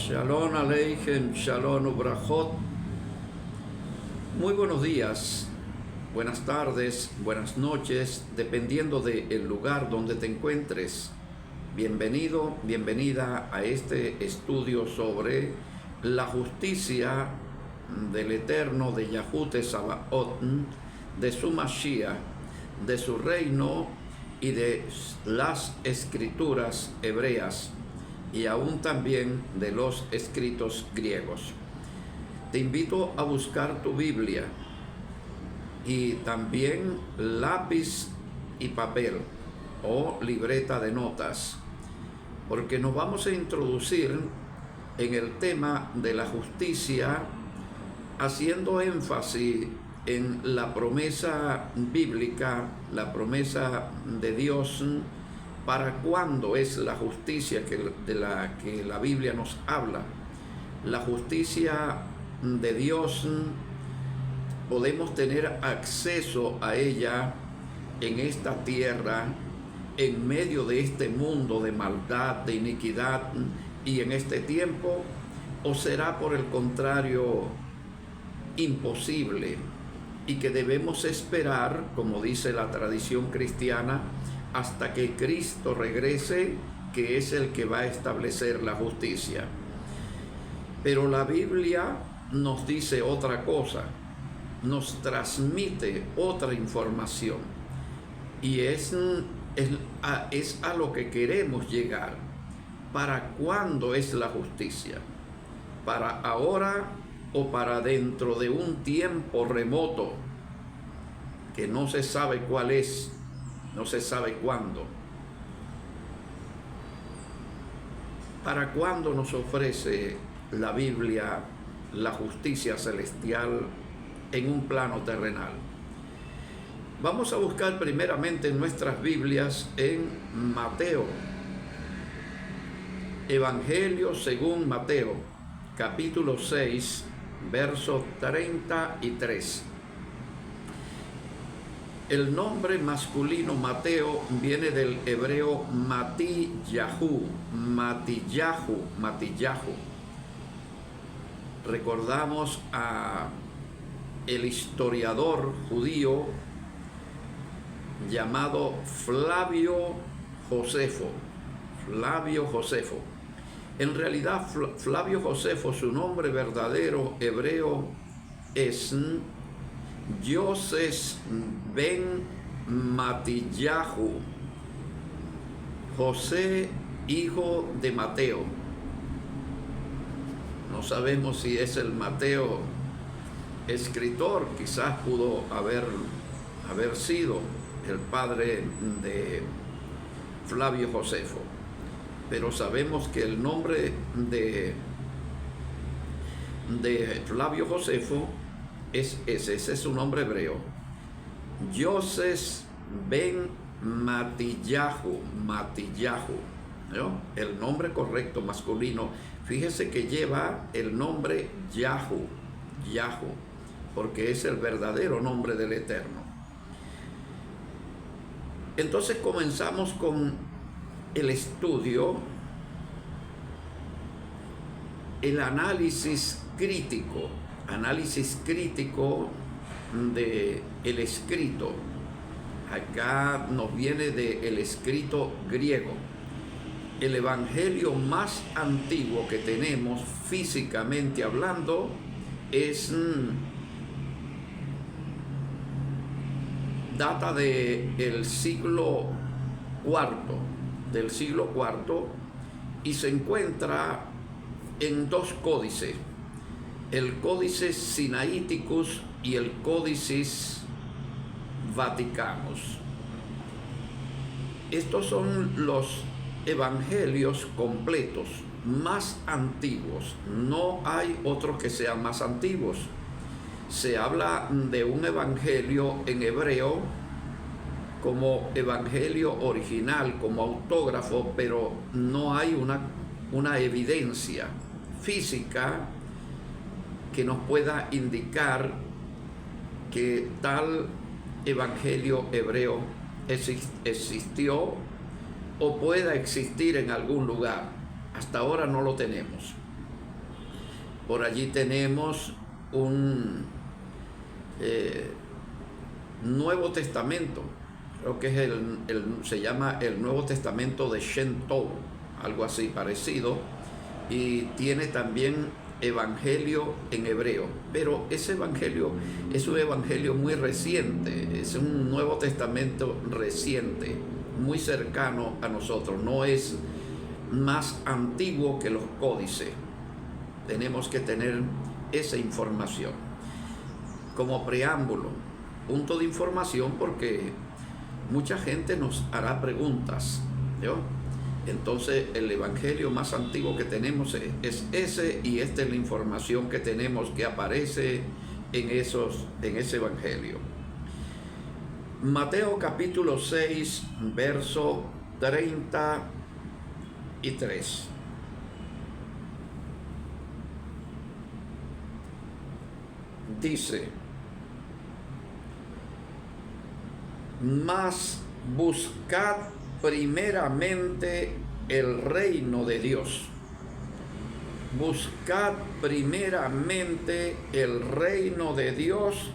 Shalom Aleichem, Shalom Ubrachot. Muy buenos días, buenas tardes, buenas noches, dependiendo del lugar donde te encuentres. Bienvenido, bienvenida a este estudio sobre la justicia del Eterno, de Yahute Sabaoth, de su Mashiach, de su reino y de las escrituras hebreas, y aún también de los escritos griegos. Te invito a buscar tu Biblia y también lápiz y papel o libreta de notas, porque nos vamos a introducir en el tema de la justicia, haciendo énfasis en la promesa bíblica, la promesa de Dios. ¿Para cuándo es la justicia de la que la Biblia nos habla? La justicia de Dios, podemos tener acceso a ella en esta tierra, en medio de este mundo de maldad, de iniquidad, y en este tiempo, o será por el contrario imposible, y que debemos esperar, como dice la tradición cristiana, hasta que Cristo regrese, que es el que va a establecer la justicia. Pero la Biblia nos dice otra cosa, nos transmite otra información, y es a lo que queremos llegar. ¿Para cuándo es la justicia? ¿Para ahora o para dentro de un tiempo remoto que no se sabe cuál es? No se sabe cuándo. ¿Para cuándo nos ofrece la Biblia la justicia celestial en un plano terrenal? Vamos a buscar primeramente en nuestras Biblias en Mateo. Evangelio según Mateo, capítulo 6, verso 33. El nombre masculino Mateo viene del hebreo Matillahu. Recordamos a el historiador judío llamado Flavio Josefo. En realidad, Flavio Josefo, su nombre verdadero hebreo es Yoses ben Matillahu, José, hijo de Mateo. No sabemos si es el Mateo escritor, quizás pudo haber sido el padre de Flavio Josefo, pero sabemos que el nombre de Flavio Josefo ese es su nombre hebreo, Yoses ben Matillahu, ¿no? El nombre correcto masculino, fíjese que lleva el nombre Yahu, porque es el verdadero nombre del Eterno. Entonces comenzamos con el estudio, el análisis crítico de el escrito. Acá nos viene del escrito griego. El evangelio más antiguo que tenemos, físicamente hablando, data del siglo IV, y se encuentra en dos códices: el Códice Sinaiticus y el Códice Vaticanus. Estos son los evangelios completos más antiguos. No hay otros que sean más antiguos. Se habla de un evangelio en hebreo como evangelio original, como autógrafo, pero no hay una evidencia física que nos pueda indicar que tal evangelio hebreo existió o pueda existir en algún lugar. Hasta ahora no lo tenemos. Por allí tenemos un Nuevo Testamento, creo que es se llama el Nuevo Testamento de Shen Tou, algo así parecido, y tiene también evangelio en hebreo, pero ese evangelio es un evangelio muy reciente, es un Nuevo Testamento reciente, muy cercano a nosotros, no es más antiguo que los códices. Tenemos que tener esa información como preámbulo, punto de información, porque mucha gente nos hará preguntas, ¿yo? Entonces el evangelio más antiguo que tenemos es ese, y esta es la información que tenemos que aparece en ese evangelio. Mateo capítulo 6, verso 33. Dice: mas buscad primeramente el reino de Dios. Buscad primeramente el reino de Dios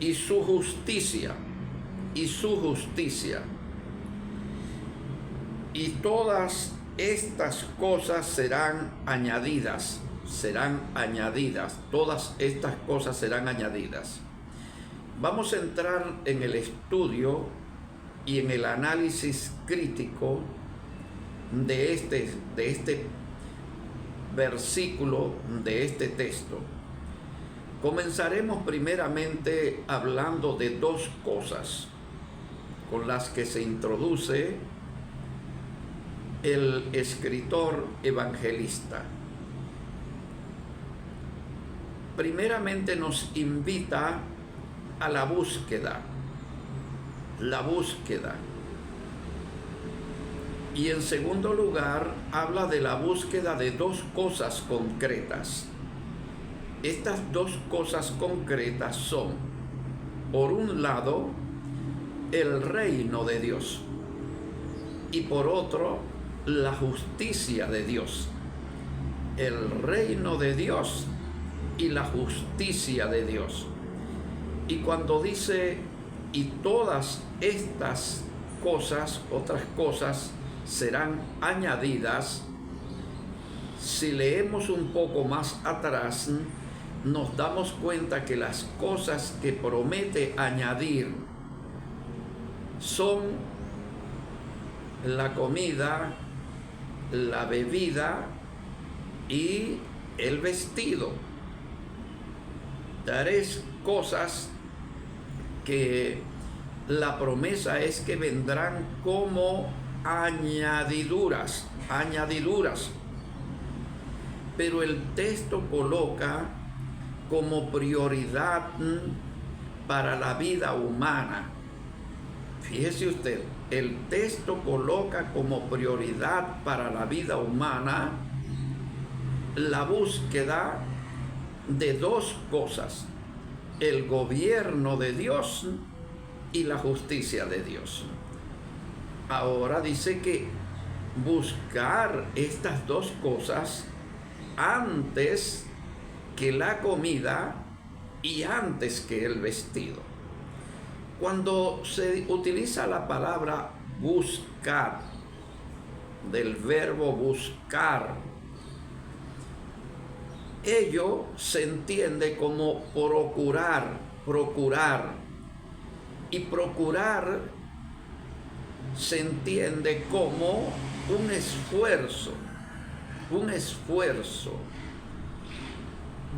y su justicia, y todas estas cosas serán añadidas, todas estas cosas serán añadidas. Vamos a entrar en el estudio y en el análisis crítico de este versículo, de este texto. Comenzaremos primeramente hablando de dos cosas con las que se introduce el escritor evangelista. Primeramente nos invita a la búsqueda. Y en segundo lugar, habla de la búsqueda de dos cosas concretas. Estas dos cosas concretas son, por un lado, el reino de Dios, y por otro, la justicia de Dios. El reino de Dios y la justicia de Dios. Y cuando dice, y todas estas cosas, otras cosas, serán añadidas, si leemos un poco más atrás, nos damos cuenta que las cosas que promete añadir son la comida, la bebida y el vestido. Tres cosas que la promesa es que vendrán como añadiduras. Pero el texto coloca como prioridad para la vida humana. Fíjese usted, el texto coloca como prioridad para la vida humana la búsqueda de dos cosas: el gobierno de Dios y la justicia de Dios. Ahora dice que buscar estas dos cosas antes que la comida y antes que el vestido. Cuando se utiliza la palabra buscar, del verbo buscar, ello se entiende como procurar. Y procurar se entiende como un esfuerzo.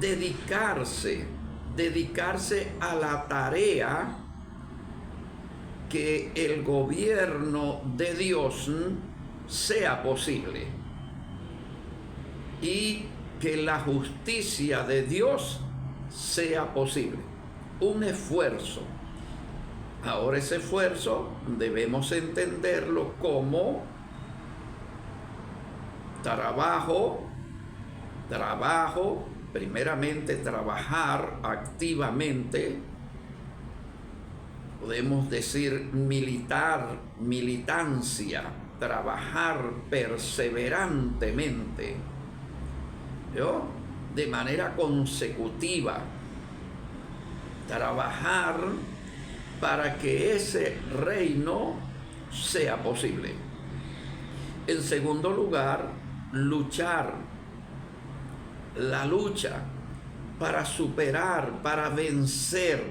Dedicarse a la tarea que el gobierno de Dios sea posible y que la justicia de Dios sea posible. Un esfuerzo. Ahora ese esfuerzo debemos entenderlo como trabajo, primeramente trabajar activamente, podemos decir militancia, trabajar perseverantemente, de manera consecutiva, trabajar para que ese reino sea posible. En segundo lugar, luchar. La lucha para superar, para vencer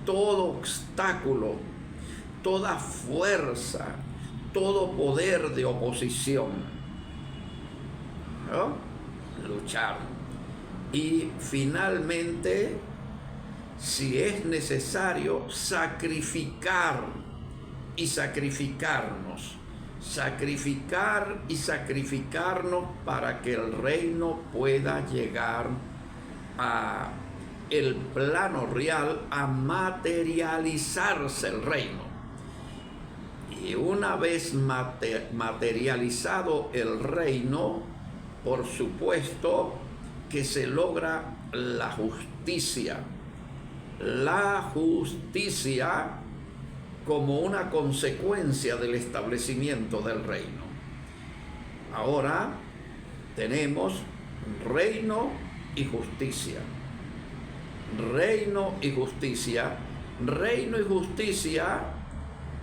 todo obstáculo, toda fuerza, todo poder de oposición, ¿no? Luchar. Y finalmente, si es necesario, sacrificar y sacrificarnos. Sacrificar y sacrificarnos para que el reino pueda llegar a el plano real, a materializarse el reino. Y una vez materializado el reino, por supuesto que se logra la justicia. La justicia como una consecuencia del establecimiento del reino. Ahora tenemos reino y justicia. Reino y justicia. Reino y justicia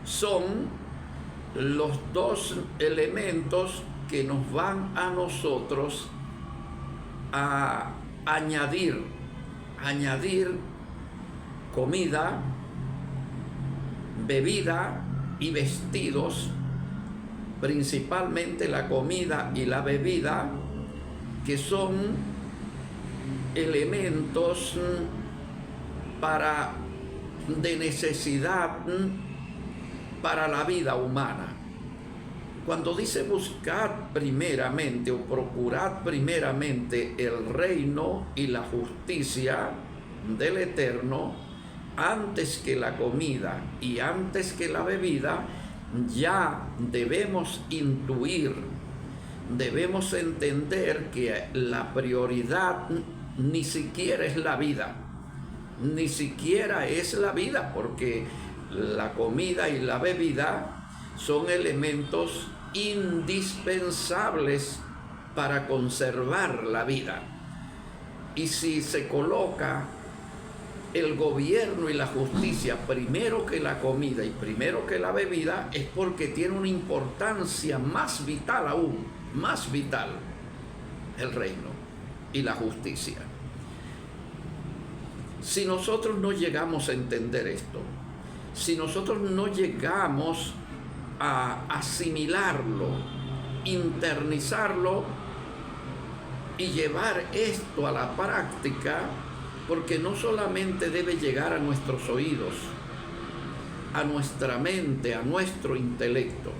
son los dos elementos que nos van a nosotros a añadir comida, bebida y vestidos, principalmente la comida y la bebida, que son elementos de necesidad para la vida humana. Cuando dice buscar primeramente o procurar primeramente el reino y la justicia del Eterno, antes que la comida y antes que la bebida, ya debemos intuir, debemos entender que la prioridad ni siquiera es la vida, ni siquiera es la vida, porque la comida y la bebida son elementos indispensables para conservar la vida. Y si se coloca el gobierno y la justicia primero que la comida y primero que la bebida, es porque tiene una importancia más vital aún, más vital, el reino y la justicia. Si nosotros no llegamos a entender esto, si nosotros no llegamos a asimilarlo, internizarlo y llevar esto a la práctica, porque no solamente debe llegar a nuestros oídos, a nuestra mente, a nuestro intelecto,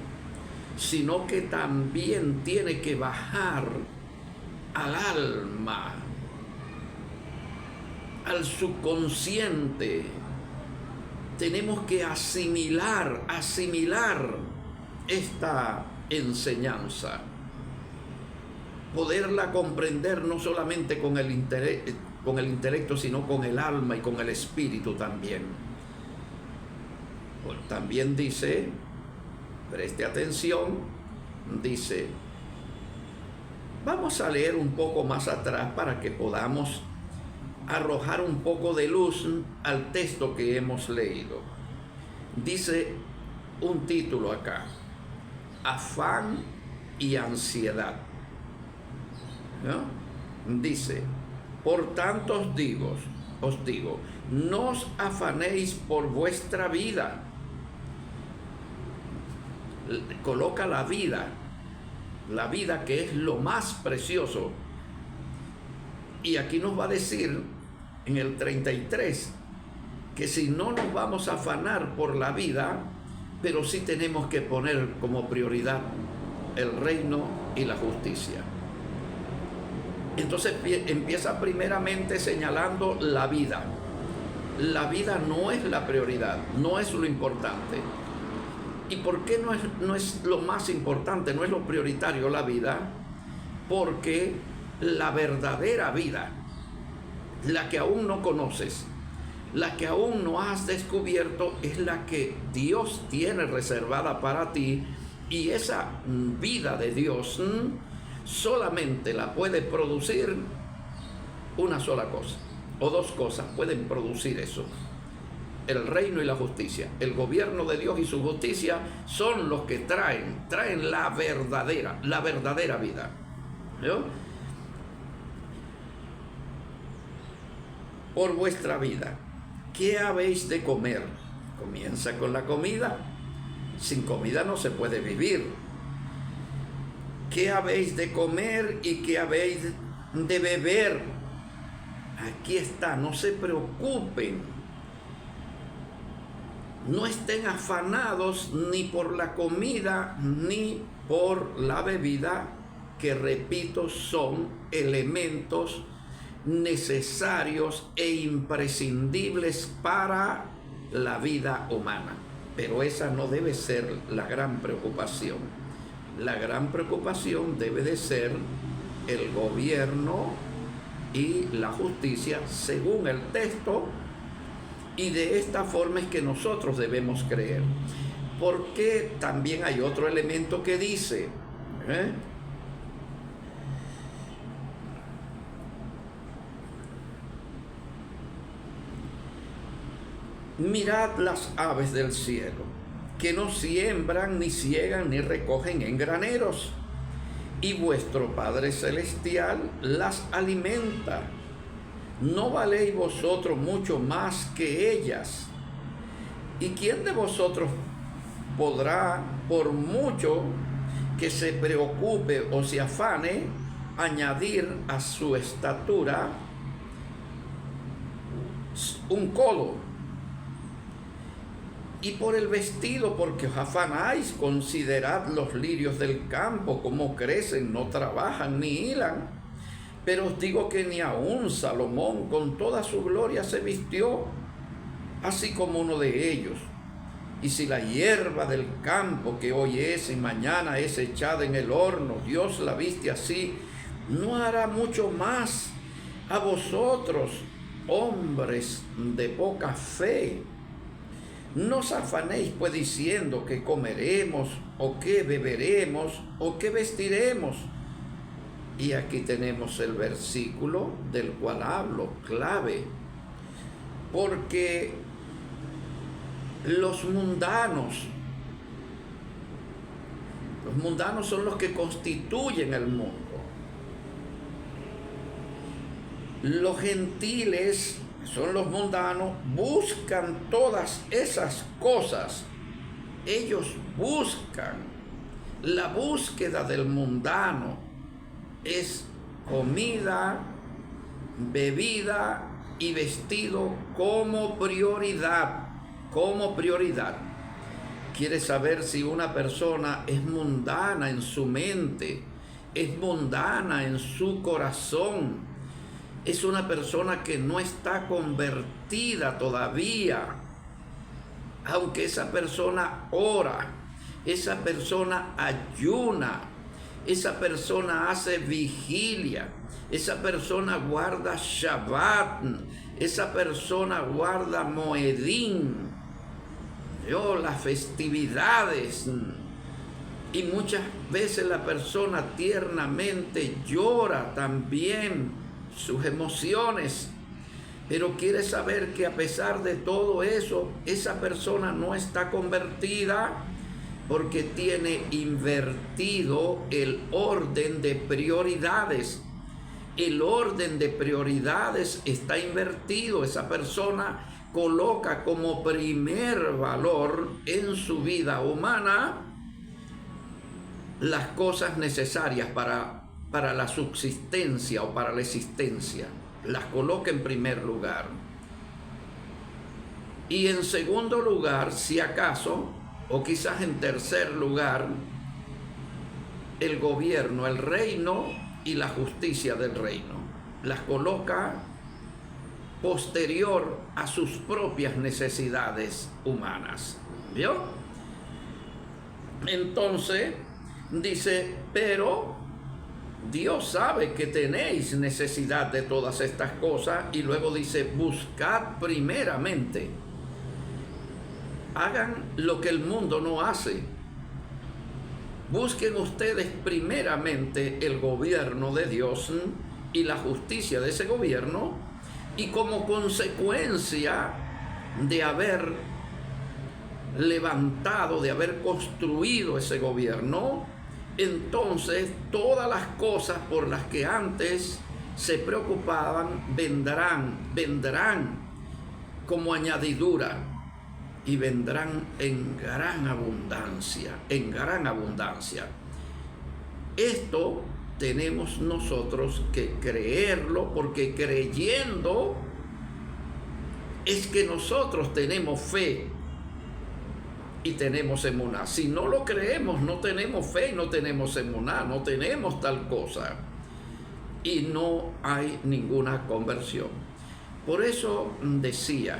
sino que también tiene que bajar al alma, al subconsciente. Tenemos que asimilar esta enseñanza, poderla comprender no solamente con el intelecto, sino con el alma y con el espíritu también. Pues también dice, preste atención, dice, vamos a leer un poco más atrás para que podamos arrojar un poco de luz al texto que hemos leído. Dice un título acá: afán y ansiedad, ¿no? Dice: por tanto os digo, no os afanéis por vuestra vida. Coloca la vida que es lo más precioso. Y aquí nos va a decir en el 33 que si no nos vamos a afanar por la vida, pero sí tenemos que poner como prioridad el reino y la justicia. Entonces empieza primeramente señalando la vida. La vida no es la prioridad, no es lo importante. ¿Y por qué no es lo más importante, no es lo prioritario la vida? Porque la verdadera vida, la que aún no conoces, la que aún no has descubierto, es la que Dios tiene reservada para ti. Y esa vida de Dios solamente la puede producir una sola cosa, o dos cosas pueden producir eso: el reino y la justicia. El gobierno de Dios y su justicia son los que traen la verdadera vida. ¿Vio? Por vuestra vida, ¿qué habéis de comer? Comienza con la comida. Sin comida no se puede vivir. ¿Qué habéis de comer y qué habéis de beber? Aquí está, no se preocupen. No estén afanados ni por la comida ni por la bebida, que repito, son elementos necesarios e imprescindibles para la vida humana. Pero esa no debe ser la gran preocupación. La gran preocupación debe de ser el gobierno y la justicia según el texto, y de esta forma es que nosotros debemos creer. Porque también hay otro elemento que dice, mirad las aves del cielo, que no siembran, ni ciegan, ni recogen en graneros, y vuestro Padre Celestial las alimenta. ¿No valéis vosotros mucho más que ellas? ¿Y quién de vosotros podrá, por mucho que se preocupe o se afane, añadir a su estatura un codo? Y por el vestido, porque os afanáis, considerad los lirios del campo, cómo crecen, no trabajan ni hilan. Pero os digo que ni aun Salomón con toda su gloria se vistió así como uno de ellos. Y si la hierba del campo, que hoy es y mañana es echada en el horno, Dios la viste así, ¿no hará mucho más a vosotros, hombres de poca fe? No os afanéis pues diciendo que comeremos, o que beberemos, o que vestiremos. Y aquí tenemos el versículo del cual hablo, clave. Porque los mundanos son los que constituyen el mundo. Los gentiles, son los mundanos, buscan todas esas cosas. Ellos buscan. La búsqueda del mundano es comida, bebida y vestido como prioridad. Como prioridad. Quiere saber si una persona es mundana en su mente, es mundana en su corazón. Es una persona que no está convertida todavía. Aunque esa persona ora, esa persona ayuna, esa persona hace vigilia, esa persona guarda Shabbat, esa persona guarda Moedín, las festividades. Y muchas veces la persona tiernamente llora también sus emociones, pero quiere saber que a pesar de todo eso, esa persona no está convertida, porque tiene invertido el orden de prioridades. El orden de prioridades está invertido. Esa persona coloca como primer valor en su vida humana las cosas necesarias para la subsistencia o para la existencia. Las coloca en primer lugar. Y en segundo lugar, si acaso, o quizás en tercer lugar, el gobierno, el reino y la justicia del reino. Las coloca posterior a sus propias necesidades humanas. ¿Vio? Entonces dice, pero Dios sabe que tenéis necesidad de todas estas cosas, y luego dice, buscad primeramente. Hagan lo que el mundo no hace. Busquen ustedes primeramente el gobierno de Dios y la justicia de ese gobierno, y como consecuencia de haber levantado, de haber construido ese gobierno, entonces todas las cosas por las que antes se preocupaban vendrán como añadidura, y vendrán en gran abundancia, en gran abundancia. Esto tenemos nosotros que creerlo, porque creyendo es que nosotros tenemos fe y tenemos emuná. Si no lo creemos, no tenemos fe y no tenemos emuná, no tenemos tal cosa. Y no hay ninguna conversión. Por eso decía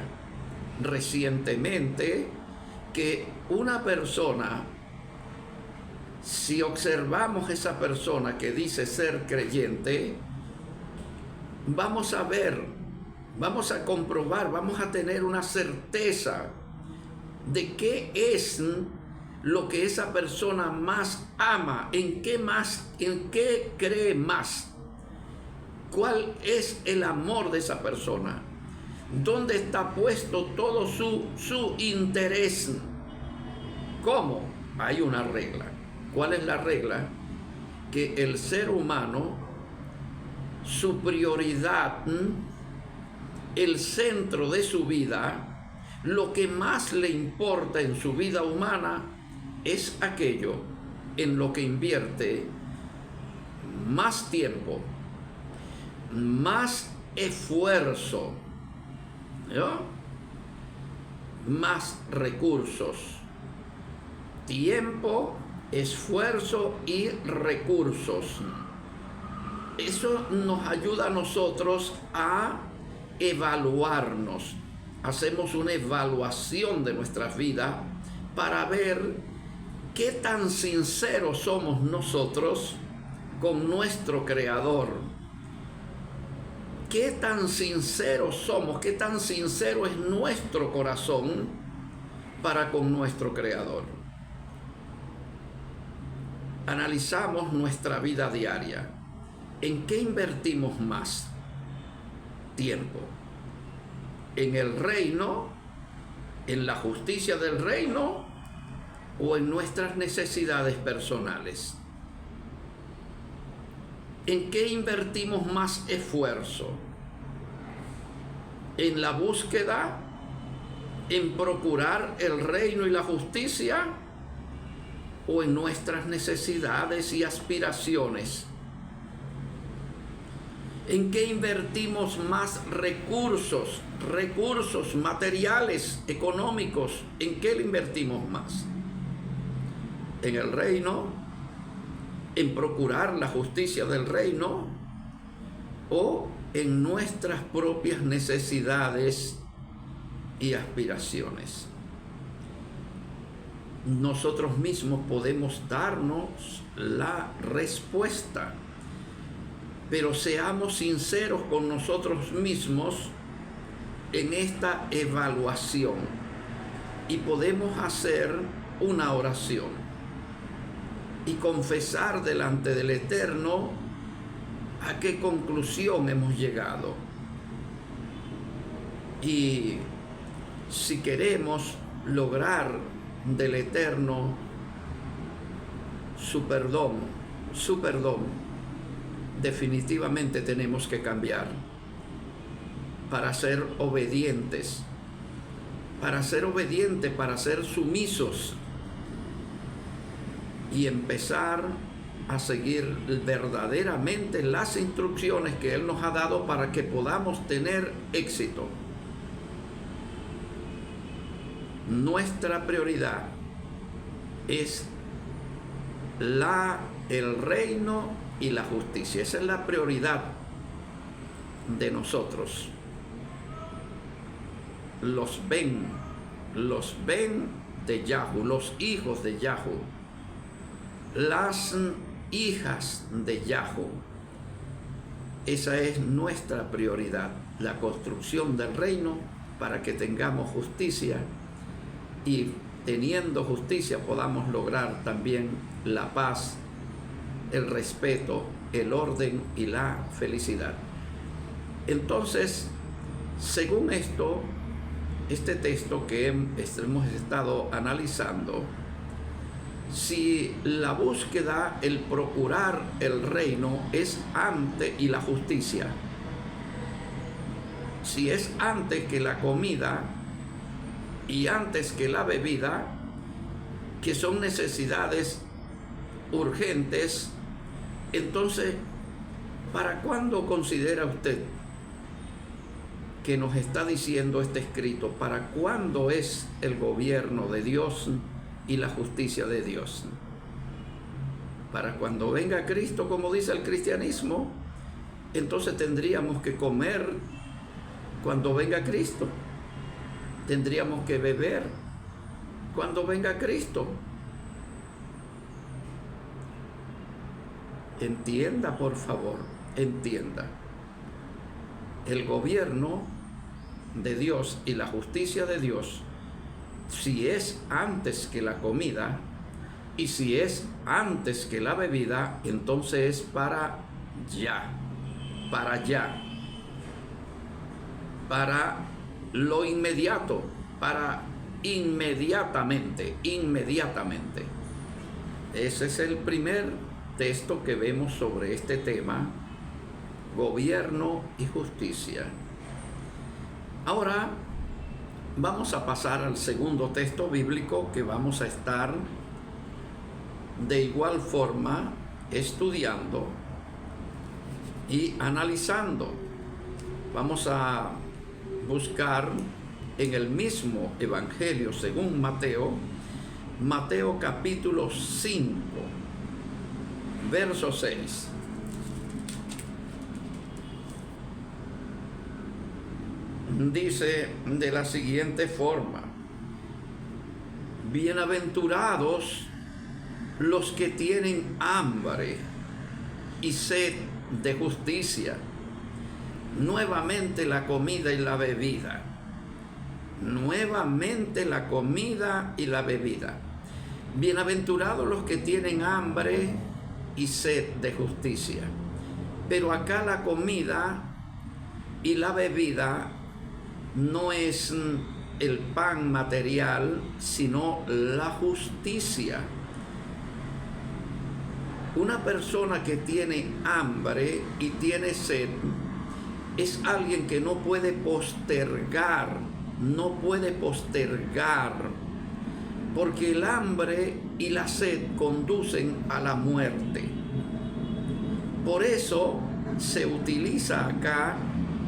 recientemente que una persona, si observamos esa persona que dice ser creyente, vamos a ver, vamos a comprobar, vamos a tener una certeza de qué es lo que esa persona más ama, en qué cree más. ¿Cuál es el amor de esa persona? ¿Dónde está puesto todo su interés? ¿Cómo? Hay una regla. ¿Cuál es la regla? Que el ser humano, su prioridad, el centro de su vida, lo que más le importa en su vida humana es aquello en lo que invierte más tiempo, más esfuerzo, ¿no? Más recursos, tiempo, esfuerzo y recursos. Eso nos ayuda a nosotros a evaluarnos. Hacemos una evaluación de nuestras vidas para ver qué tan sinceros somos nosotros con nuestro Creador. ¿Qué tan sinceros somos? ¿Qué tan sincero es nuestro corazón para con nuestro Creador? Analizamos nuestra vida diaria. ¿En qué invertimos más tiempo? ¿En el reino? ¿En la justicia del reino? ¿O en nuestras necesidades personales? ¿En qué invertimos más esfuerzo? ¿En la búsqueda? ¿En procurar el reino y la justicia? ¿O en nuestras necesidades y aspiraciones? ¿En qué invertimos más recursos materiales, económicos? ¿En qué le invertimos más? ¿En el reino? ¿En procurar la justicia del reino? ¿O en nuestras propias necesidades y aspiraciones? Nosotros mismos podemos darnos la respuesta, pero seamos sinceros con nosotros mismos en esta evaluación y podemos hacer una oración y confesar delante del Eterno a qué conclusión hemos llegado. Y si queremos lograr del Eterno su perdón, definitivamente tenemos que cambiar para ser obedientes, para ser sumisos y empezar a seguir verdaderamente las instrucciones que Él nos ha dado para que podamos tener éxito. Nuestra prioridad es el reino y la justicia. Esa es la prioridad de nosotros. Los Ben de Yahu, los hijos de Yahu, las hijas de Yahu. Esa es nuestra prioridad, la construcción del reino para que tengamos justicia y teniendo justicia podamos lograr también la paz, el respeto el orden y la felicidad. Entonces, según este texto que hemos estado analizando, si la búsqueda, el procurar el reino es antes y la justicia, si es antes que la comida y antes que la bebida, que son necesidades urgentes, entonces, ¿para cuándo considera usted que nos está diciendo este escrito? ¿Para cuándo es el gobierno de Dios y la justicia de Dios? Para cuando venga Cristo, como dice el cristianismo. Entonces tendríamos que comer cuando venga Cristo. Tendríamos que beber cuando venga Cristo. Entienda, por favor, entienda. El gobierno de Dios y la justicia de Dios, si es antes que la comida y si es antes que la bebida, entonces es para ya, para lo inmediato, para inmediatamente. Ese es el primer texto que vemos sobre este tema: gobierno y justicia. Ahora vamos a pasar al segundo texto bíblico que vamos a estar de igual forma estudiando y analizando. Vamos a buscar en el mismo Evangelio según Mateo capítulo 5, verso 6. Dice de la siguiente forma: bienaventurados los que tienen hambre y sed de justicia. Nuevamente la comida y la bebida. Nuevamente la comida y la bebida. Bienaventurados los que tienen hambre y sed de justicia. Pero acá la comida y la bebida no es el pan material, sino la justicia. Una persona que tiene hambre y tiene sed es alguien que no puede postergar, porque el hambre y la sed conducen a la muerte. Por eso se utiliza acá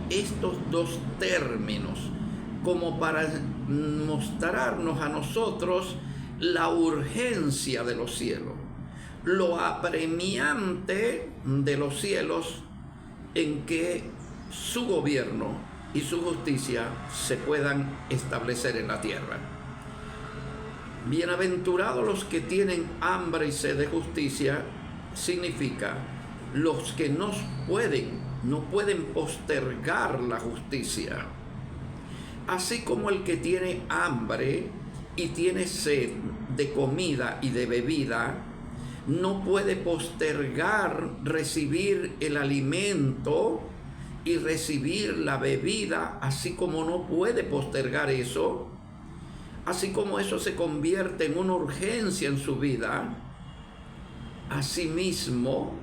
estos dos términos como para mostrarnos a nosotros la urgencia de los cielos, lo apremiante de los cielos en que su gobierno y su justicia se puedan establecer en la tierra. Bienaventurados los que tienen hambre y sed de justicia significa los que no pueden postergar la justicia. Así como el que tiene hambre y tiene sed de comida y de bebida, no puede postergar recibir el alimento y recibir la bebida, así como no puede postergar eso, así como eso se convierte en una urgencia en su vida, asimismo,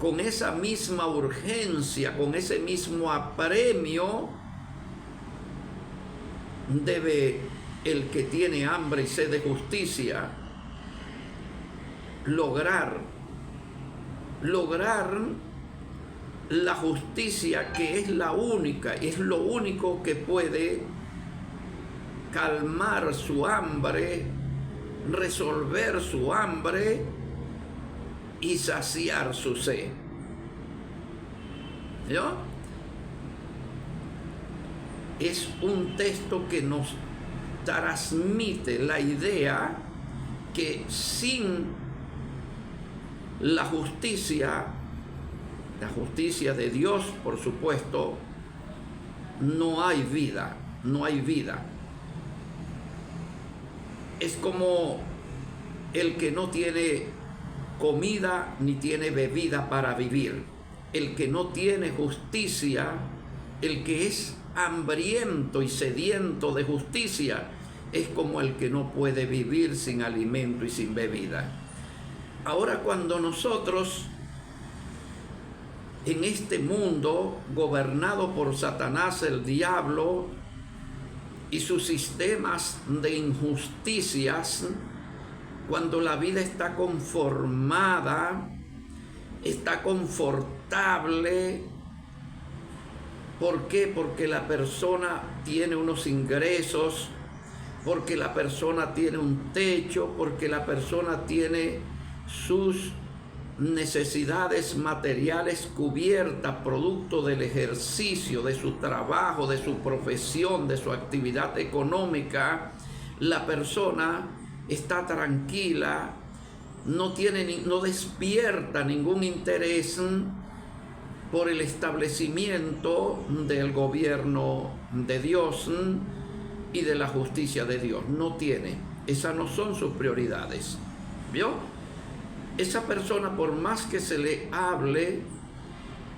con esa misma urgencia, con ese mismo apremio, debe el que tiene hambre y sed de justicia lograr la justicia, que es la única, es lo único que puede calmar su hambre, resolver su hambre y saciar su sed. ¿No? Es un texto que nos transmite la idea que sin la justicia de Dios, por supuesto, no hay vida. Es como el que no tiene comida ni tiene bebida para vivir. El que no tiene justicia, el que es hambriento y sediento de justicia, es como el que no puede vivir sin alimento y sin bebida. Ahora, cuando nosotros en este mundo gobernado por Satanás, el diablo, y sus sistemas de injusticias, cuando la vida está conformada, está confortable. ¿Por qué? Porque la persona tiene unos ingresos, porque la persona tiene un techo, porque la persona tiene sus necesidades materiales cubiertas, producto del ejercicio de su trabajo, de su profesión, de su actividad económica. La persona está tranquila, no despierta ningún interés por el establecimiento del gobierno de Dios y de la justicia de Dios. No tiene, esas no son sus prioridades. ¿Vio? Esa persona, por más que se le hable,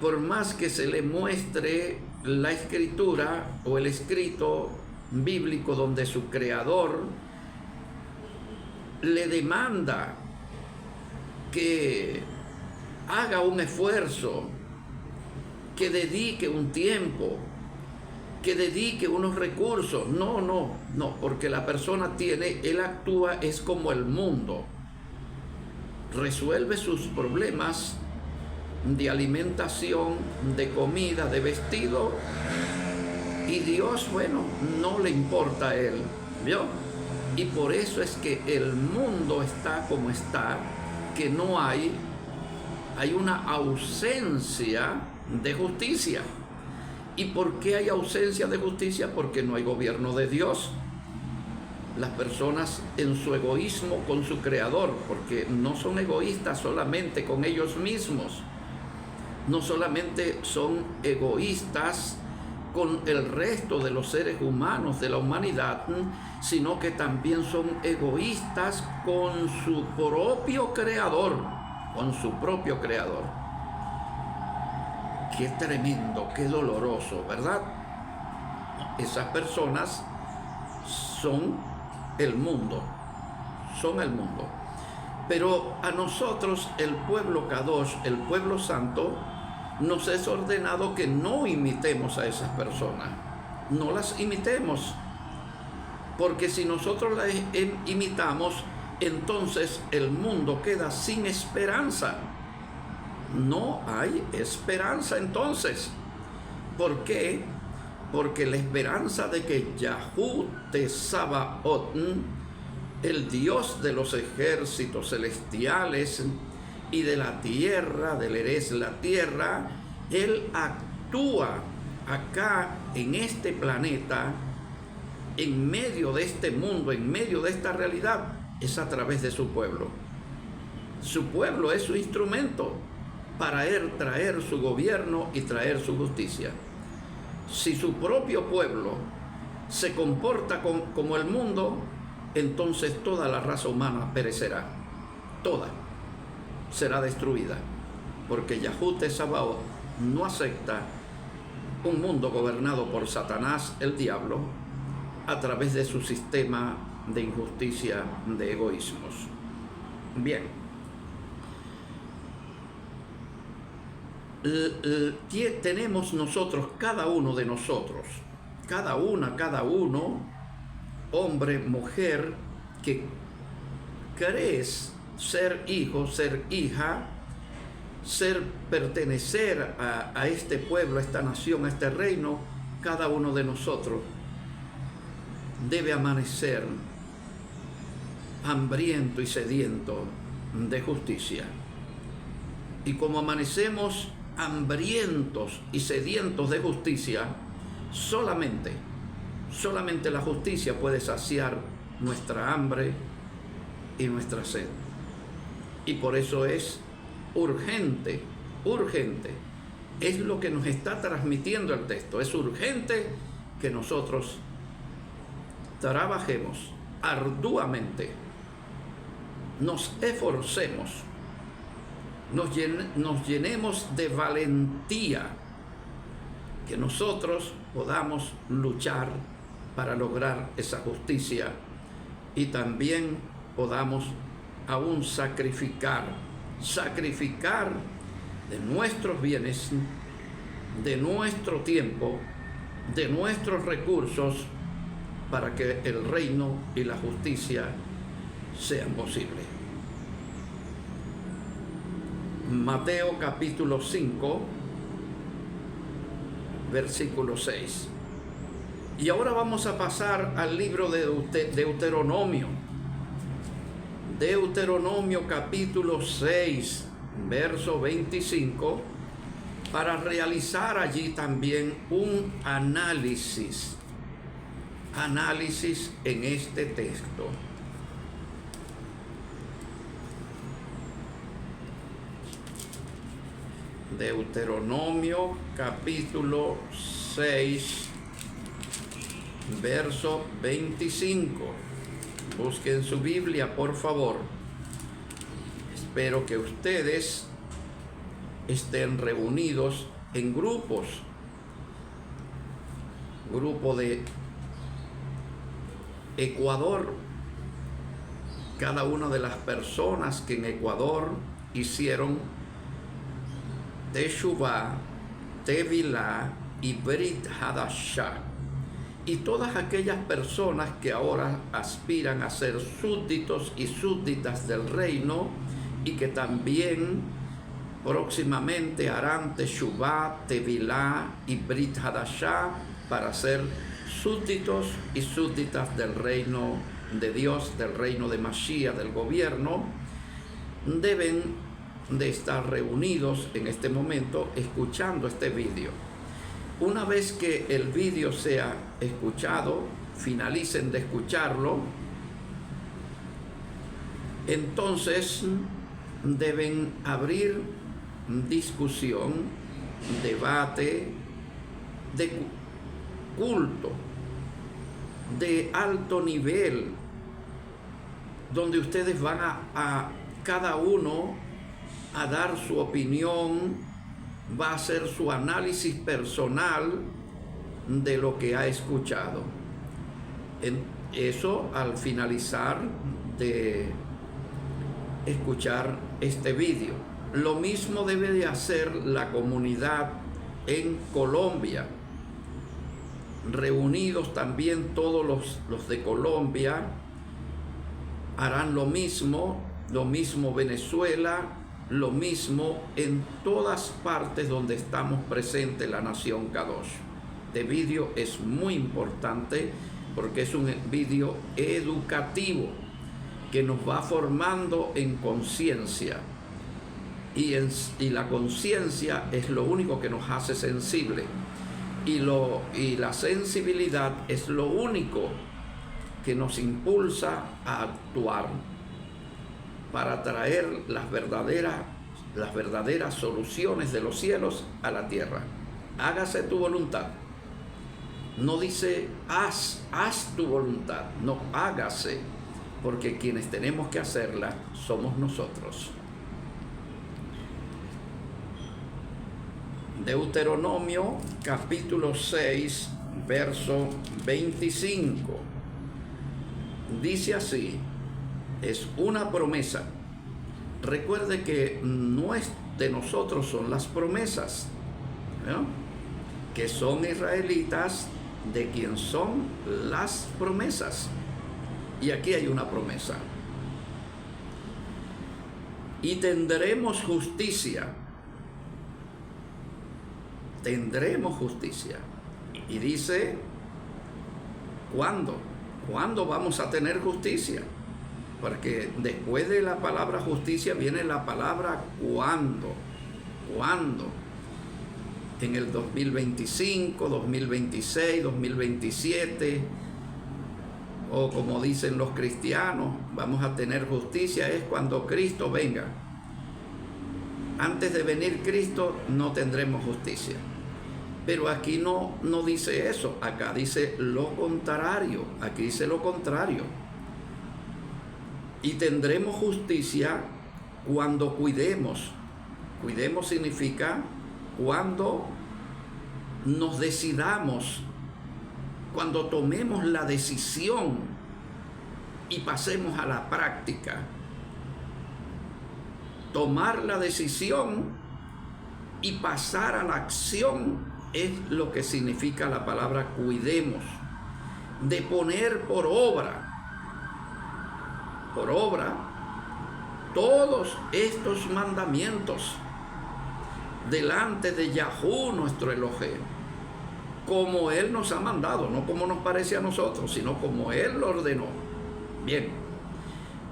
por más que se le muestre la escritura o el escrito bíblico donde su creador le demanda que haga un esfuerzo, que dedique un tiempo, que dedique unos recursos. No, porque la persona él actúa, es como el mundo. Resuelve sus problemas de alimentación, de comida, de vestido, y Dios, bueno, no le importa a él, ¿vio? Y por eso es que el mundo está como está, que no hay una ausencia de justicia. ¿Y por qué hay ausencia de justicia? Porque no hay gobierno de Dios. Las personas en su egoísmo con su creador, porque no son egoístas solamente con ellos mismos, no solamente son egoístas con el resto de los seres humanos de la humanidad, sino que también son egoístas con su propio creador, con su propio creador. Qué tremendo, qué doloroso, ¿verdad? Esas personas son el mundo, son el mundo. Pero a nosotros, el pueblo Kadosh, el pueblo santo, nos es ordenado que no imitemos a esas personas, no las imitemos, porque si nosotros las imitamos, entonces el mundo queda sin esperanza. No hay esperanza entonces. ¿Por qué? Porque la esperanza de que Yahú Sabaoth, el Dios de los ejércitos celestiales y de la tierra, del Erez la tierra, Él actúa acá en este planeta, en medio de este mundo, en medio de esta realidad, es a través de su pueblo. Su pueblo es su instrumento para él traer su gobierno y traer su justicia. Si su propio pueblo se comporta como el mundo, entonces toda la raza humana perecerá. Toda será destruida. Porque Yahú Sabaoth no acepta un mundo gobernado por Satanás, el diablo, a través de su sistema de injusticia, de egoísmos. Bien. Tenemos nosotros, cada uno de nosotros, cada uno, hombre, mujer, que crees ser hijo, ser hija, pertenecer a este pueblo, a esta nación, a este reino, cada uno de nosotros debe amanecer hambriento y sediento de justicia. Y como amanecemos hambrientos y sedientos de justicia, solamente la justicia puede saciar nuestra hambre y nuestra sed. Y por eso es urgente, es lo que nos está transmitiendo el texto. Es urgente que nosotros trabajemos arduamente, nos esforcemos nos llenemos de valentía, que nosotros podamos luchar para lograr esa justicia y también podamos aún sacrificar de nuestros bienes, de nuestro tiempo, de nuestros recursos, para que el reino y la justicia sean posibles. Mateo capítulo 5, versículo 6. Y ahora vamos a pasar al libro de Deuteronomio. Deuteronomio capítulo 6, verso 25, para realizar allí también un análisis en este texto. Deuteronomio capítulo 6, verso 25. Busquen su Biblia, por favor. Espero que ustedes estén reunidos en grupos. Grupo de Ecuador. Cada una de las personas que en Ecuador hicieron Teshuvah, Tevilá y Brit Hadashah, y todas aquellas personas que ahora aspiran a ser súbditos y súbditas del reino y que también próximamente harán Teshuvah, Tevilá y Brit Hadashah para ser súbditos y súbditas del reino de Dios, del reino de Mashiach, del gobierno, deben de estar reunidos en este momento escuchando este vídeo. Una vez que el vídeo sea escuchado, finalicen de escucharlo, entonces deben abrir discusión, debate, de culto, de alto nivel, donde ustedes van a cada uno a dar su opinión, va a hacer su análisis personal de lo que ha escuchado. Eso al finalizar de escuchar este vídeo. Lo mismo debe de hacer la comunidad en Colombia. Reunidos también todos los de Colombia harán lo mismo Venezuela, lo mismo en todas partes donde estamos presentes la nación Kadosh. Este vídeo es muy importante porque es un vídeo educativo que nos va formando en conciencia, y la conciencia es lo único que nos hace sensible, y la sensibilidad es lo único que nos impulsa a actuar para traer las verdaderas soluciones de los cielos a la tierra. Hágase tu voluntad. No dice haz tu voluntad, no, hágase, porque quienes tenemos que hacerla somos nosotros. Deuteronomio capítulo 6, verso 25. Dice así, es una promesa. Recuerde que no es de nosotros, son las promesas, ¿no? Que son israelitas, de quien son las promesas. Y aquí hay una promesa. Y tendremos justicia. Tendremos justicia. Y dice, ¿cuándo? ¿Cuándo vamos a tener justicia? Porque después de la palabra justicia viene la palabra cuándo. ¿Cuándo? En el 2025, 2026, 2027, o como dicen los cristianos, vamos a tener justicia es cuando Cristo venga. Antes de venir Cristo no tendremos justicia. Pero aquí no dice eso, acá dice lo contrario, aquí dice lo contrario. Y tendremos justicia cuando cuidemos Cuidemos significa cuando nos decidamos, cuando tomemos la decisión y pasemos a la práctica. Tomar la decisión y pasar a la acción es lo que significa la palabra cuidemos, de poner por obra todos estos mandamientos delante de Yahweh nuestro Elohim, como Él nos ha mandado, no como nos parece a nosotros, sino como Él lo ordenó. Bien,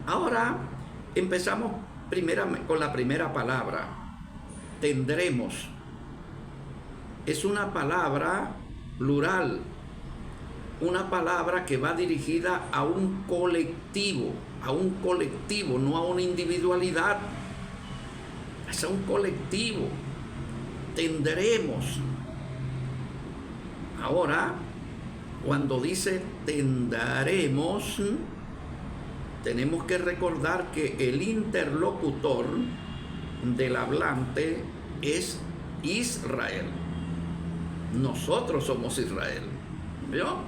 ahora empezamos con la primera palabra, tendremos. Es una palabra plural, una palabra que va dirigida a un colectivo, no a una individualidad, es a un colectivo. Tendremos. Ahora, cuando dice tendremos, tenemos que recordar que el interlocutor del hablante es Israel. Nosotros somos Israel. ¿Vio?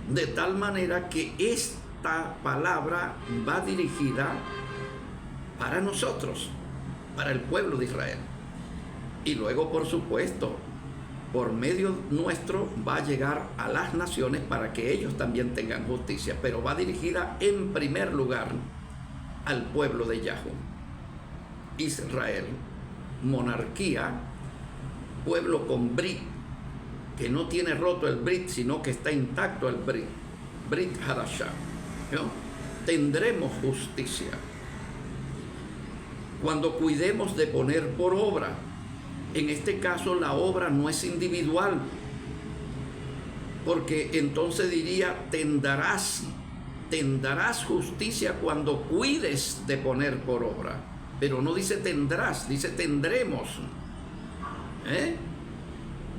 De tal manera que esta palabra va dirigida para nosotros, para el pueblo de Israel. Y luego, por supuesto, por medio nuestro va a llegar a las naciones para que ellos también tengan justicia, pero va dirigida en primer lugar al pueblo de Yahweh. Israel, monarquía, pueblo con Brit, que no tiene roto el Brit, sino que está intacto el Brit, Brit Hadashah, ¿no? Tendremos justicia cuando cuidemos de poner por obra. En este caso la obra no es individual, porque entonces diría tendrás justicia cuando cuides de poner por obra, pero no dice tendrás, dice tendremos.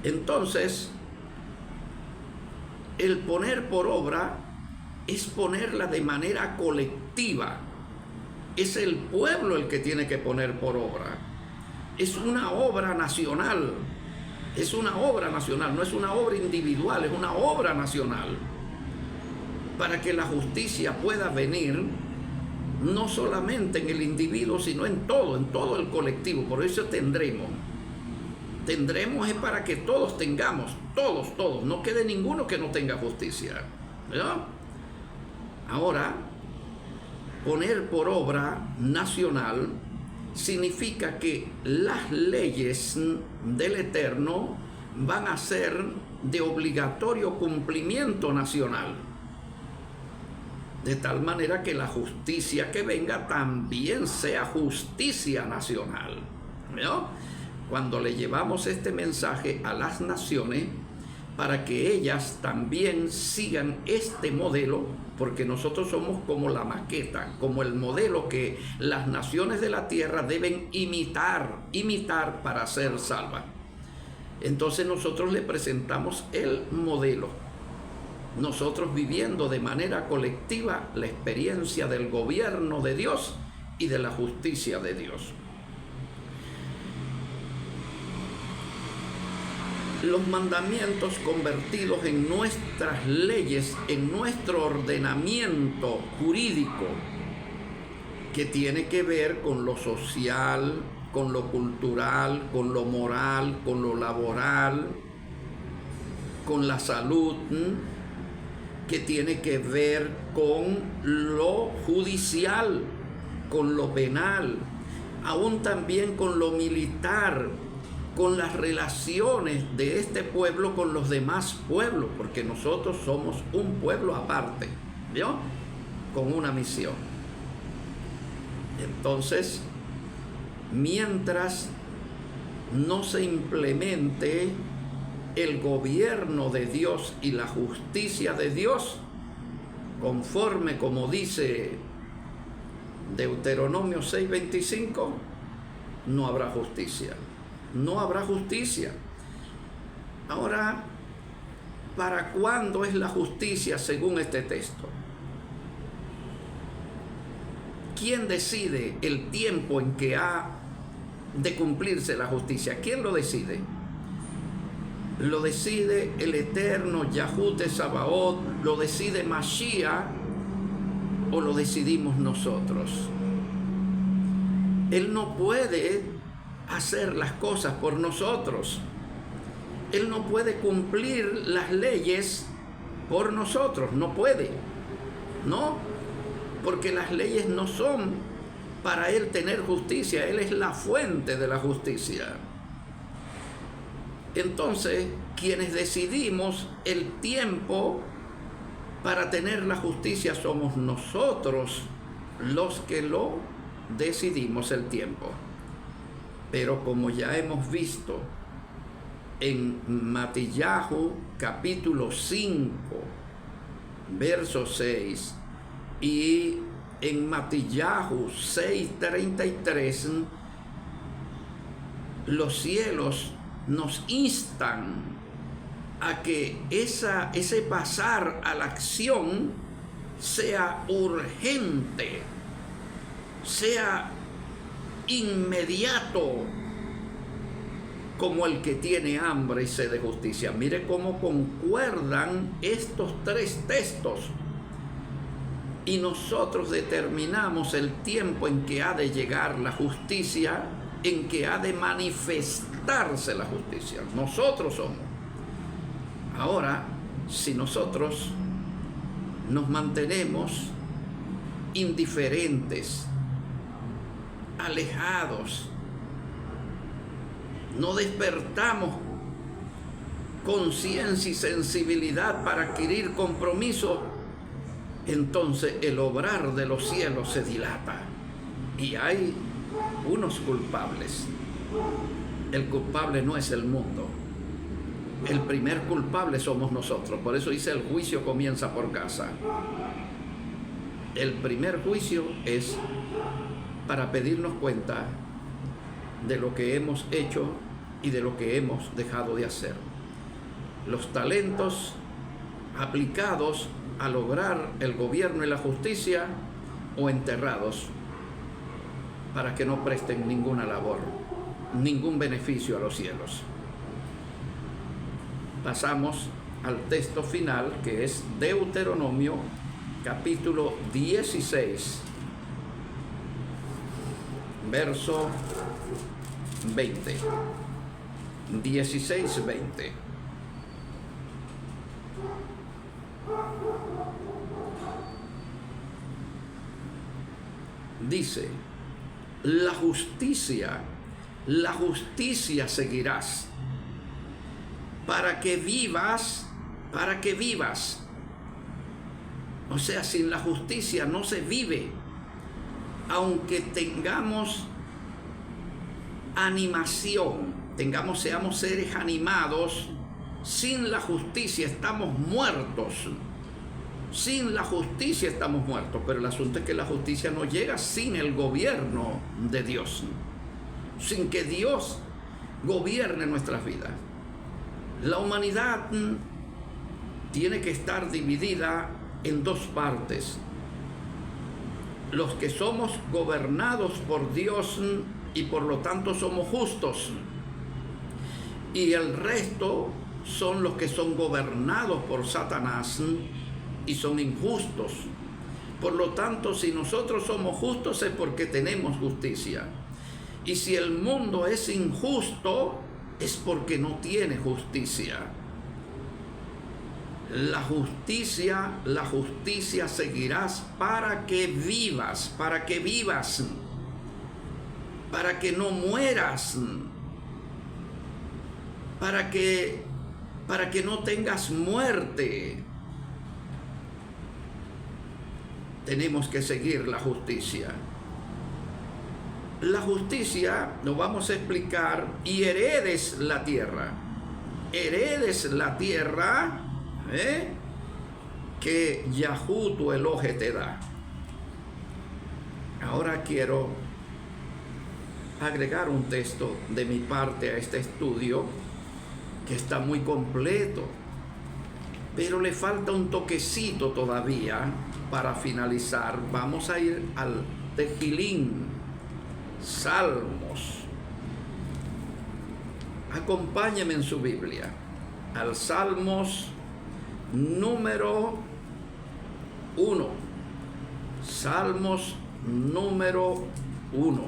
Entonces, el poner por obra es ponerla de manera colectiva. Es el pueblo el que tiene que poner por obra. Es una obra nacional. Es una obra nacional, no es una obra individual, es una obra nacional. Para que la justicia pueda venir no solamente en el individuo, sino en todo el colectivo. Por eso tendremos. Tendremos es para que todos tengamos, todos, no quede ninguno que no tenga justicia. ¿Ya? Ahora, poner por obra nacional significa que las leyes del Eterno van a ser de obligatorio cumplimiento nacional. De tal manera que la justicia que venga también sea justicia nacional. ¿No? Cuando le llevamos este mensaje a las naciones, para que ellas también sigan este modelo, porque nosotros somos como la maqueta, como el modelo que las naciones de la tierra deben imitar para ser salvas. Entonces nosotros le presentamos el modelo, nosotros viviendo de manera colectiva la experiencia del gobierno de Dios y de la justicia de Dios. Los mandamientos convertidos en nuestras leyes, en nuestro ordenamiento jurídico, que tiene que ver con lo social, con lo cultural, con lo moral, con lo laboral, con la salud, que tiene que ver con lo judicial, con lo penal, aún también con lo militar, con las relaciones de este pueblo con los demás pueblos, porque nosotros somos un pueblo aparte, ¿vio? Con una misión. Entonces, mientras no se implemente el gobierno de Dios y la justicia de Dios, conforme como dice Deuteronomio 6:25, no habrá justicia. No habrá justicia. Ahora, ¿para cuándo es la justicia según este texto? ¿Quién decide el tiempo en que ha de cumplirse la justicia? ¿Quién lo decide? Lo decide el eterno Yahweh Sabaoth, lo decide Mashiach, o lo decidimos nosotros. Él no puede hacer las cosas por nosotros. Él no puede cumplir las leyes por nosotros, no puede, ¿no? Porque las leyes no son para Él tener justicia, Él es la fuente de la justicia. Entonces, quienes decidimos el tiempo para tener la justicia somos nosotros los que lo decidimos el tiempo. Pero como ya hemos visto en Matillahu capítulo 5, verso 6, y en Matillahu 6:33, los cielos nos instan a que ese pasar a la acción sea urgente, sea inmediato, como el que tiene hambre y sed de justicia. Mire cómo concuerdan estos tres textos. Y nosotros determinamos el tiempo en que ha de llegar la justicia, en que ha de manifestarse la justicia. Nosotros somos. Ahora, si nosotros nos mantenemos indiferentes, alejados, no despertamos conciencia y sensibilidad para adquirir compromiso, entonces el obrar de los cielos se dilata y hay unos culpables. El culpable no es el mundo, el primer culpable somos nosotros. Por eso dice: el juicio comienza por casa. El primer juicio es para pedirnos cuenta de lo que hemos hecho y de lo que hemos dejado de hacer. Los talentos aplicados a lograr el gobierno y la justicia, o enterrados para que no presten ninguna labor, ningún beneficio a los cielos. Pasamos al texto final, que es Deuteronomio capítulo 16, verso 20. 16:20. Dice: la justicia seguirás, para que vivas. O sea, sin la justicia no se vive. Aunque tengamos animación, seamos seres animados, sin la justicia estamos muertos. Sin la justicia estamos muertos. Pero el asunto es que la justicia no llega sin el gobierno de Dios, sin que Dios gobierne nuestras vidas. La humanidad tiene que estar dividida en dos partes: los que somos gobernados por Dios y por lo tanto somos justos, y el resto son los que son gobernados por Satanás y son injustos. Por lo tanto, si nosotros somos justos es porque tenemos justicia, y si el mundo es injusto es porque no tiene justicia. La justicia seguirás para que vivas, para que no mueras, para que no tengas muerte. Tenemos que seguir la justicia. La justicia lo vamos a explicar: y heredes la tierra. Heredes la tierra que Yahweh tu Elohe te da. Ahora quiero agregar un texto de mi parte a este estudio, que está muy completo, pero le falta un toquecito todavía para finalizar. Vamos a ir al Tejilín, Salmos, Acompáñeme en su Biblia al Salmos número 1. Salmos número 1.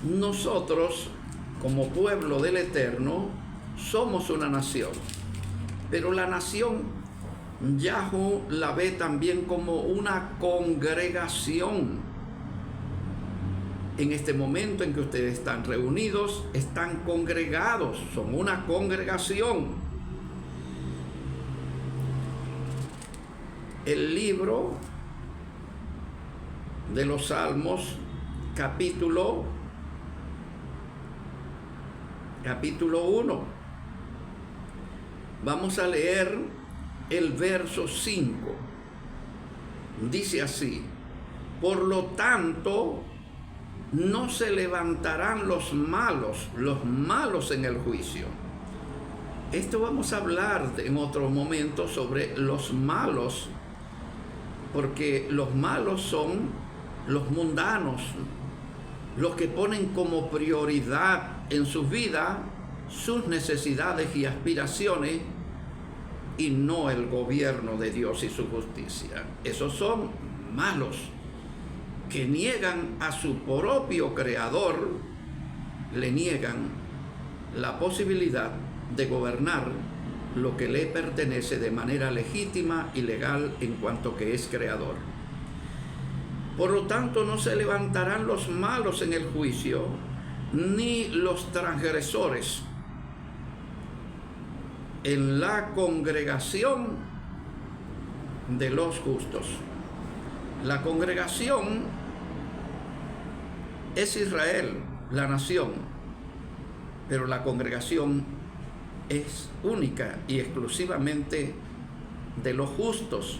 Nosotros, como pueblo del Eterno, somos una nación, pero la nación Yahweh la ve también como una congregación. En este momento en que ustedes están reunidos, están congregados, son una congregación. El libro de los Salmos, capítulo 1. Vamos a leer el verso 5. Dice así: por lo tanto, no se levantarán los malos en el juicio. Esto vamos a hablar en otro momento sobre los malos, porque los malos son los mundanos, los que ponen como prioridad en su vida sus necesidades y aspiraciones y no el gobierno de Dios y su justicia. Esos son malos, que niegan a su propio Creador, le niegan la posibilidad de gobernar lo que le pertenece de manera legítima y legal en cuanto que es Creador. Por lo tanto, no se levantarán los malos en el juicio, ni los transgresores en la congregación de los justos. La congregación es Israel, la nación, pero la congregación es única y exclusivamente de los justos.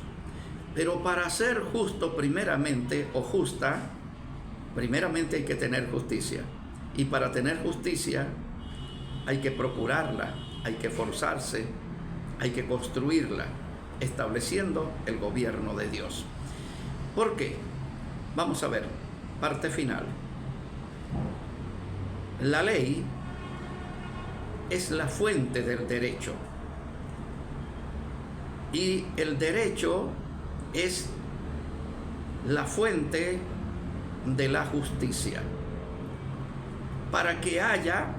Pero para ser justo primeramente, o justa, primeramente hay que tener justicia. Y para tener justicia hay que procurarla, hay que forzarse, hay que construirla, estableciendo el gobierno de Dios. ¿Por qué? Vamos a ver, parte final. La ley es la fuente del derecho. Y el derecho es la fuente de la justicia. Para que haya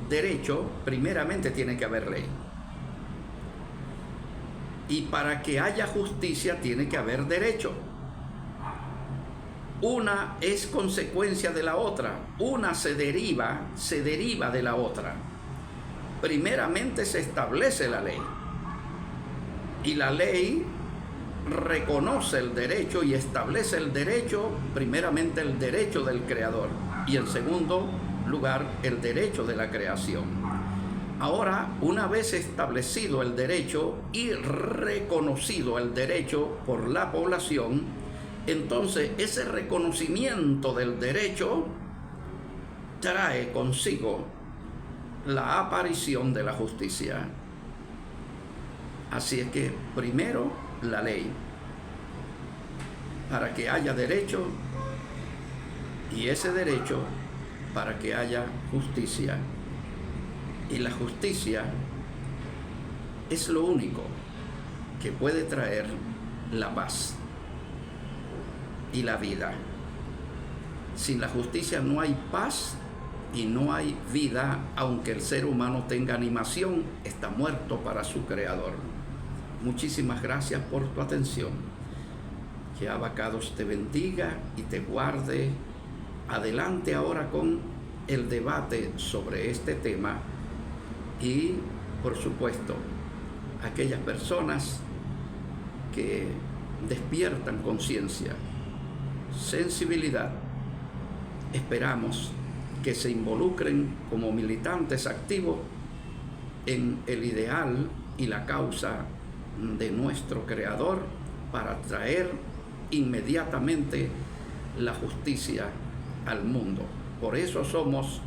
derecho, primeramente tiene que haber ley. Y para que haya justicia tiene que haber derecho. Una es consecuencia de la otra. Una se deriva de la otra. Primeramente se establece la ley. Y la ley reconoce el derecho y establece el derecho, primeramente el derecho del Creador y en segundo lugar el derecho de la creación. Ahora, una vez establecido el derecho y reconocido el derecho por la población, entonces ese reconocimiento del derecho trae consigo la aparición de la justicia. Así es que primero la ley, para que haya derecho, y ese derecho para que haya justicia. Y la justicia es lo único que puede traer la paz y la vida. Sin la justicia no hay paz y no hay vida, aunque el ser humano tenga animación, está muerto para su Creador. Muchísimas gracias por tu atención. Que Abacados te bendiga y te guarde. Adelante ahora con el debate sobre este tema y, por supuesto, aquellas personas que despiertan conciencia, sensibilidad, esperamos que se involucren como militantes activos en el ideal y la causa de nuestro Creador para traer inmediatamente la justicia al mundo. Por eso somos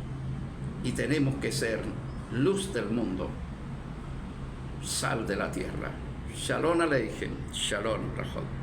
y tenemos que ser luz del mundo, sal de la tierra. Shalom Aleichem, Shalom Rachot.